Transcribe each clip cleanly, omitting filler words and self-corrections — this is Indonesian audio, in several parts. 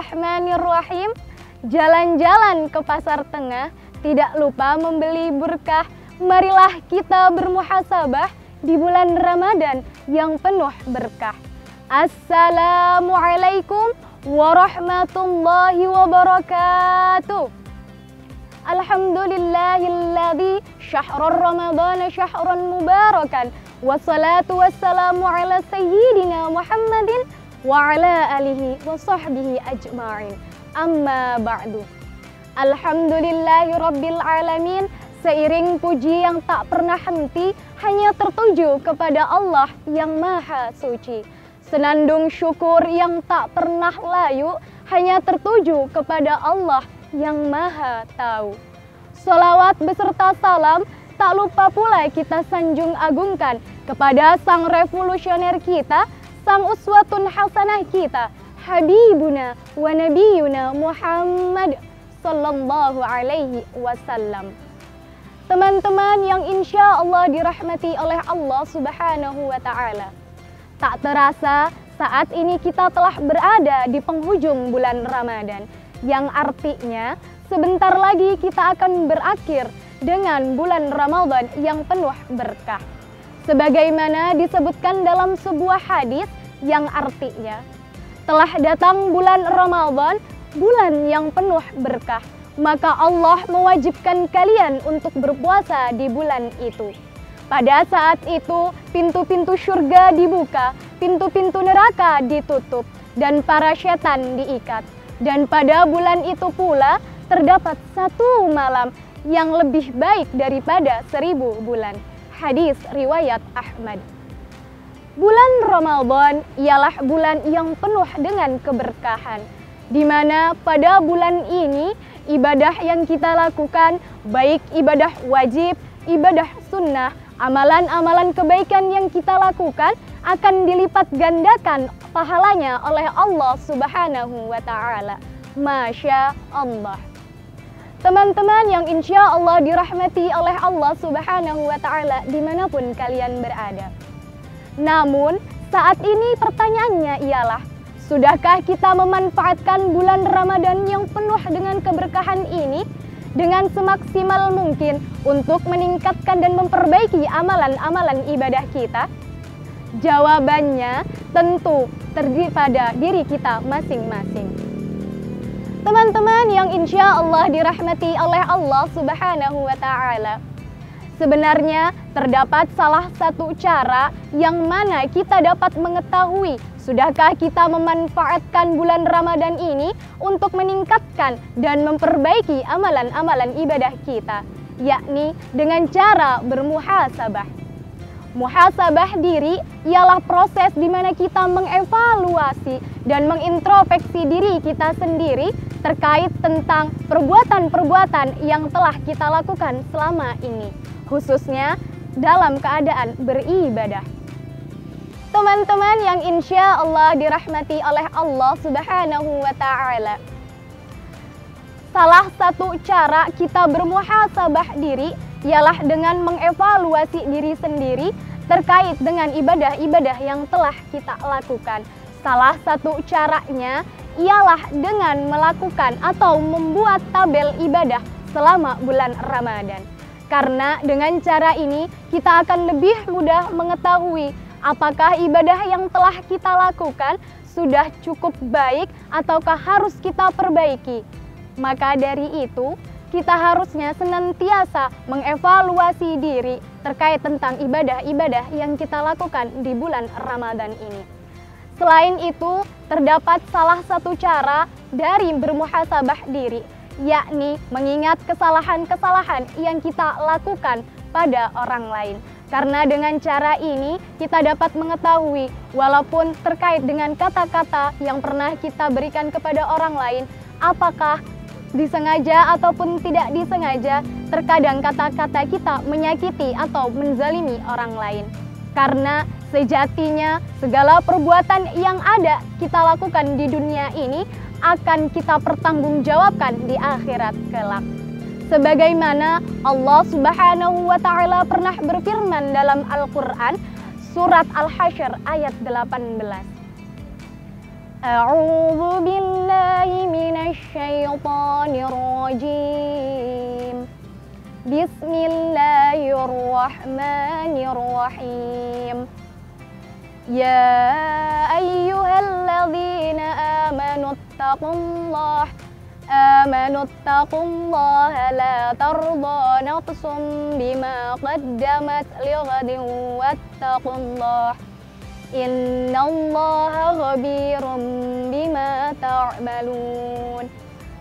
Bismillahirrahmanirrahim. Jalan-jalan ke pasar tengah, tidak lupa membeli berkah. Marilah kita bermuhasabah di bulan Ramadan yang penuh berkah. Assalamualaikum warahmatullahi wabarakatuh. Alhamdulillahilladzi syahrul ramadana syahran mubarakan. Wassalatu wassalamu ala sayyidina Muhammadin wa ala alihi wa sahbihi ajma'in. Amma ba'du. Alhamdulillahi rabbil alamin. Seiring puji yang tak pernah henti hanya tertuju kepada Allah yang maha suci. Senandung syukur yang tak pernah layu hanya tertuju kepada Allah yang maha tahu. Sholawat beserta salam tak lupa pula kita sanjung agungkan kepada sang revolusioner kita, sang uswatun hasanah kita, Habibuna wa Nabiyuna Muhammad sallallahu alaihi wasallam. Teman-teman yang insya Allah dirahmati oleh Allah subhanahu wa ta'ala. Tak terasa saat ini kita telah berada di penghujung bulan Ramadan, yang artinya sebentar lagi kita akan berakhir dengan bulan Ramadan yang penuh berkah. Sebagaimana disebutkan dalam sebuah hadis yang artinya, telah datang bulan Ramadan, bulan yang penuh berkah, maka Allah mewajibkan kalian untuk berpuasa di bulan itu. Pada saat itu, pintu-pintu surga dibuka, pintu-pintu neraka ditutup, dan para setan diikat. Dan pada bulan itu pula, terdapat satu malam yang lebih baik daripada 1000 bulan. Hadis riwayat Ahmad. Bulan Ramadan ialah bulan yang penuh dengan keberkahan, di mana pada bulan ini ibadah yang kita lakukan, baik ibadah wajib, ibadah sunnah, amalan-amalan kebaikan yang kita lakukan akan dilipat gandakan pahalanya oleh Allah Subhanahu wa ta'ala. Masya Allah. Teman-teman yang insya Allah dirahmati oleh Allah Subhanahu wa ta'ala dimanapun kalian berada. Namun saat ini pertanyaannya ialah, sudahkah kita memanfaatkan bulan Ramadan yang penuh dengan keberkahan ini dengan semaksimal mungkin untuk meningkatkan dan memperbaiki amalan-amalan ibadah kita? Jawabannya tentu terdiri pada diri kita masing-masing. Teman-teman yang insya Allah dirahmati oleh Allah Subhanahu wa ta'ala. Sebenarnya terdapat salah satu cara yang mana kita dapat mengetahui sudahkah kita memanfaatkan bulan Ramadan ini untuk meningkatkan dan memperbaiki amalan-amalan ibadah kita, yakni dengan cara bermuhasabah. Muhasabah diri ialah proses di mana kita mengevaluasi dan mengintrospeksi diri kita sendiri terkait tentang perbuatan-perbuatan yang telah kita lakukan selama ini, khususnya dalam keadaan beribadah. Teman-teman yang insya Allah dirahmati oleh Allah Subhanahu wa ta'ala. Salah satu cara kita bermuhasabah diri ialah dengan mengevaluasi diri sendiri terkait dengan ibadah-ibadah yang telah kita lakukan. Salah satu caranya ialah dengan melakukan atau membuat tabel ibadah selama bulan Ramadan. Karena dengan cara ini kita akan lebih mudah mengetahui apakah ibadah yang telah kita lakukan sudah cukup baik ataukah harus kita perbaiki. Maka dari itu, kita harusnya senantiasa mengevaluasi diri terkait tentang ibadah-ibadah yang kita lakukan di bulan Ramadan ini. Selain itu, terdapat salah satu cara dari bermuhasabah diri, yakni mengingat kesalahan-kesalahan yang kita lakukan pada orang lain. Karena dengan cara ini kita dapat mengetahui walaupun terkait dengan kata-kata yang pernah kita berikan kepada orang lain, apakah disengaja ataupun tidak disengaja, terkadang kata-kata kita menyakiti atau menzalimi orang lain. Karena sejatinya segala perbuatan yang ada kita lakukan di dunia ini akan kita pertanggungjawabkan di akhirat kelak. Sebagaimana Allah Subhanahu wa ta'ala pernah berfirman dalam Al-Quran, surat Al-Hasyr ayat 18. A'udzu billahi minasy syaithanir rajim. Bismillahirrahmanirrahim. Ya ayyuhalladzina amanuttaqullaha la tarda nafsum bima qaddamat lighadin wattaqullah innallaha khabirum bima ta'malun.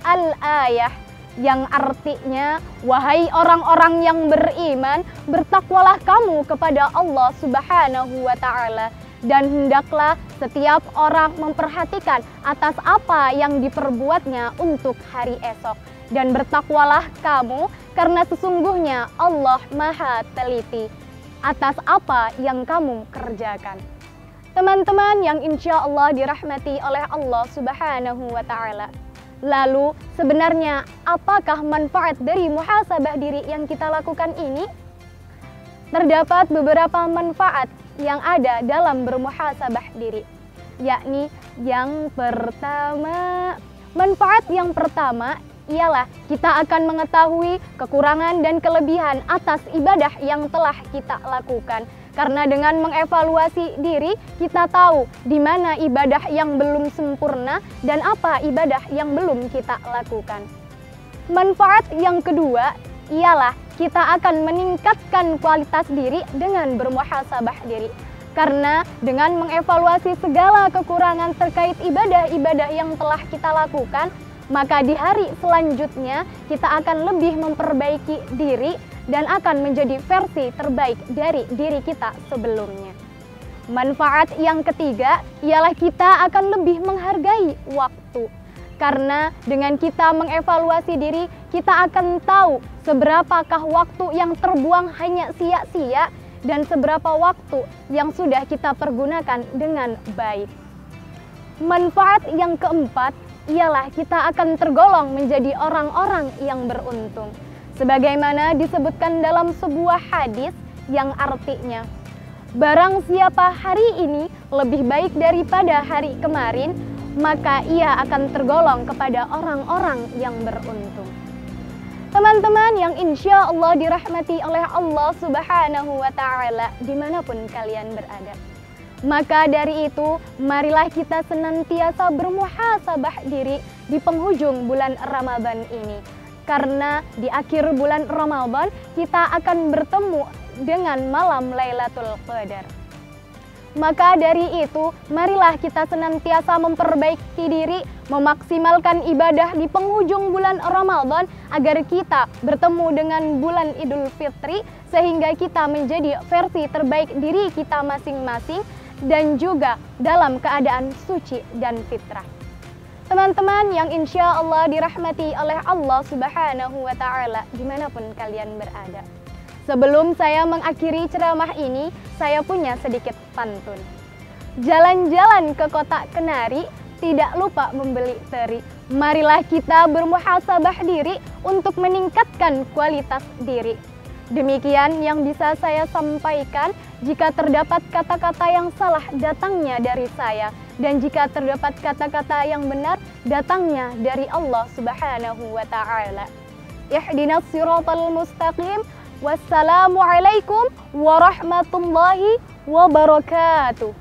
Al-ayah, yang artinya, wahai orang-orang yang beriman, bertakwalah kamu kepada Allah Subhanahu wa Ta'ala, dan hendaklah setiap orang memperhatikan atas apa yang diperbuatnya untuk hari esok, dan bertakwalah kamu karena sesungguhnya Allah Maha Teliti atas apa yang kamu kerjakan. Teman-teman yang insya Allah dirahmati oleh Allah Subhanahu wa Ta'ala, lalu sebenarnya apakah manfaat dari muhasabah diri yang kita lakukan ini? Terdapat beberapa manfaat yang ada dalam bermuhasabah diri, yakni yang pertama, manfaat yang pertama ialah kita akan mengetahui kekurangan dan kelebihan atas ibadah yang telah kita lakukan. Karena dengan mengevaluasi diri, kita tahu di mana ibadah yang belum sempurna dan apa ibadah yang belum kita lakukan. Manfaat yang kedua ialah kita akan meningkatkan kualitas diri dengan bermuhasabah diri. Karena dengan mengevaluasi segala kekurangan terkait ibadah-ibadah yang telah kita lakukan, maka di hari selanjutnya kita akan lebih memperbaiki diri dan akan menjadi versi terbaik dari diri kita sebelumnya. Manfaat yang ketiga ialah kita akan lebih menghargai waktu. Karena dengan kita mengevaluasi diri, kita akan tahu seberapakah waktu yang terbuang hanya sia-sia dan seberapa waktu yang sudah kita pergunakan dengan baik. Manfaat yang keempat ialah kita akan tergolong menjadi orang-orang yang beruntung. Sebagaimana disebutkan dalam sebuah hadis yang artinya, barang siapa hari ini lebih baik daripada hari kemarin, maka ia akan tergolong kepada orang-orang yang beruntung. Teman-teman yang insya Allah dirahmati oleh Allah Subhanahu wa Ta'ala dimanapun kalian berada, maka dari itu marilah kita senantiasa bermuhasabah diri di penghujung bulan Ramadan ini. Karena di akhir bulan Ramadan kita akan bertemu dengan malam Lailatul Qadar. Maka dari itu, marilah kita senantiasa memperbaiki diri, memaksimalkan ibadah di penghujung bulan Ramadan agar kita bertemu dengan bulan Idul Fitri sehingga kita menjadi versi terbaik diri kita masing-masing dan juga dalam keadaan suci dan fitrah. Teman-teman yang insya Allah dirahmati oleh Allah Subhanahu wa Ta'ala dimanapun kalian berada. Sebelum saya mengakhiri ceramah ini, saya punya sedikit pantun. Jalan-jalan ke kota Kenari, tidak lupa membeli teri. Marilah kita bermuhasabah diri untuk meningkatkan kualitas diri. Demikian yang bisa saya sampaikan. Jika terdapat kata-kata yang salah, datangnya dari saya. Dan jika terdapat kata-kata yang benar, datangnya dari Allah Subhanahu wa Ta'ala. Ihdinas siratal mustaqim. Wassalamualaikum warahmatullahi wabarakatuh.